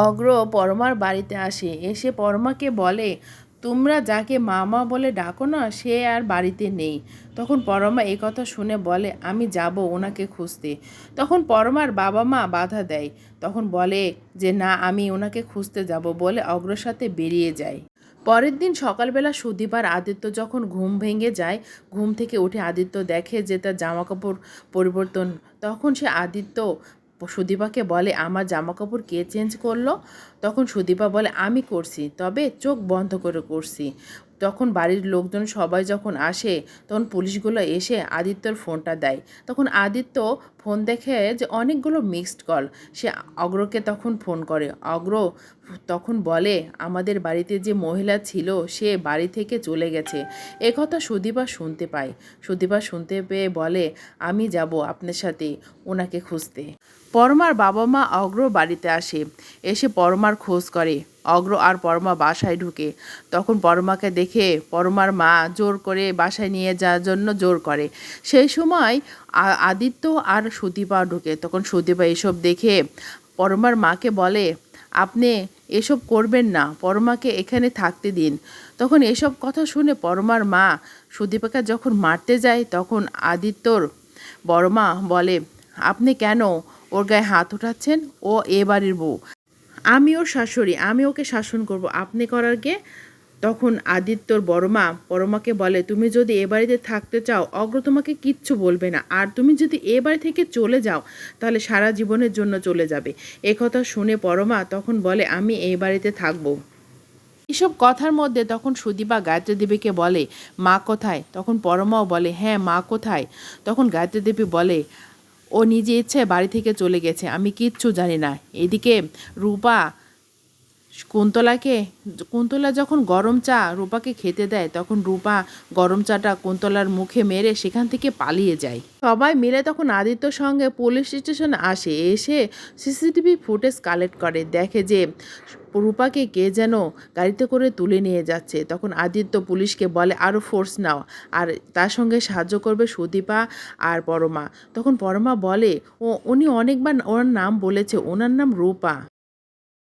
অগ্র পরমার বাড়িতে আসে, এসে পরমাকে বলে, তোমরা যাকে মামা বলে ডাকো না সে আর বাড়িতে নেই। তখন পরমা এই কথা শুনে বলে, আমি যাব ওনাকে খুঁজতে। তখন পরমার বাবা মা বাধা দেয়, তখন বলে যে না, আমি ওনাকে খুঁজতে যাব বলে অগ্রর সাথে বেরিয়ে যায়। পরের দিন সকালবেলা সুদীপ আর আদিত্য যখন ঘুম ভেঙে যায়, ঘুম থেকে উঠে আদিত্য দেখে যে তার জামাকাপড় পরিবর্তন। তখন সে আদিত্য সুদীপাকে বলে, আমার জামাকাপড় কে চেঞ্জ করলো? তখন সুদীপা বলে, আমি করছি, তবে চোখ বন্ধ করে করছি। তখন বাড়ির লোকজন সবাই যখন আসে, তখন পুলিশগুলো এসে আদিত্যর ফোনটা দেয়। তখন আদিত্য ফোন দেখে যে অনেকগুলো মিসড কল। সে অগ্রকে তখন ফোন করে। অগ্র তখন বলে, আমাদের বাড়িতে যে মহিলা ছিল সে বাড়ি থেকে চলে গেছে। একথা সুদীপা শুনতে পায়। সুদীপা শুনতে পেয়ে বলে, আমি যাব আপনার সাথে ওনাকে খুঁজতে। পরমার বাবা মা অগ্র বাড়িতে আসে, এসে পরমার খোঁজ করে। অগ্র আর পরমা বাসায় ঢুকে। তখন পরমাকে দেখে পরমার মা জোর করে বাসায় নিয়ে যাওয়ার জন্য জোর করে। সেই সময় আদিত্য আর সুদীপা ঢুকে। তখন সুদীপা এসব দেখে পরমার মাকে বলে, আপনি এসব করবেন না, পরমাকে এখানে থাকতে দিন। তখন এসব কথা শুনে পরমার মা সুদীপাকে যখন মারতে যায়, তখন আদিত্যর বড় মা বলে, আপনি কেন ওর গায়ে হাত উঠাচ্ছেন? ও এ বাড়ির বউ, আমি ওর শাশুড়ি, আমি ওকে শাসন করব, আপনি করার গে? তখন আদিত্যর বড় মা পরমাকে বলে, তুমি যদি এ বাড়িতে থাকতে চাও অগ্র তোমাকে কিচ্ছু বলবে না, আর তুমি যদি এ বাড়ি থেকে চলে যাও তাহলে সারা জীবনের জন্য চলে যাবে। একথা শুনে পরমা তখন বলে, আমি এই বাড়িতে থাকবো। এসব কথার মধ্যে তখন সুদীপা গায়ত্রী দেবীকে বলে, মা কোথায়? তখন পরমাও বলে, হ্যাঁ মা কোথায়? তখন গায়ত্রী দেবী বলে, ও নিজে ইচ্ছে বাড়ি থেকে চলে গেছে, আমি কিচ্ছু জানি না। এদিকে রূপা কুন্তলা যখন গরম চা রূপাকে খেতে দেয়, তখন রূপা গরম চাটা কুন্তলার মুখে মেরে সেখান থেকে পালিয়ে যায়। সবাই মিলে তখন আদিত্যর সঙ্গে পুলিশ স্টেশনে আসে, এসে সিসিটিভি ফুটেজ কালেক্ট করে, দেখে যে রূপাকে কে যেন গাড়িতে করে তুলে নিয়ে যাচ্ছে। তখন আদিত্য পুলিশকে বলে, আরও ফোর্স নাও, আর তার সঙ্গে সাহায্য করবে সুদীপা আর পরমা। তখন পরমা বলে, উনি অনেকবার ওনার নাম বলেছে, ওনার নাম রূপা।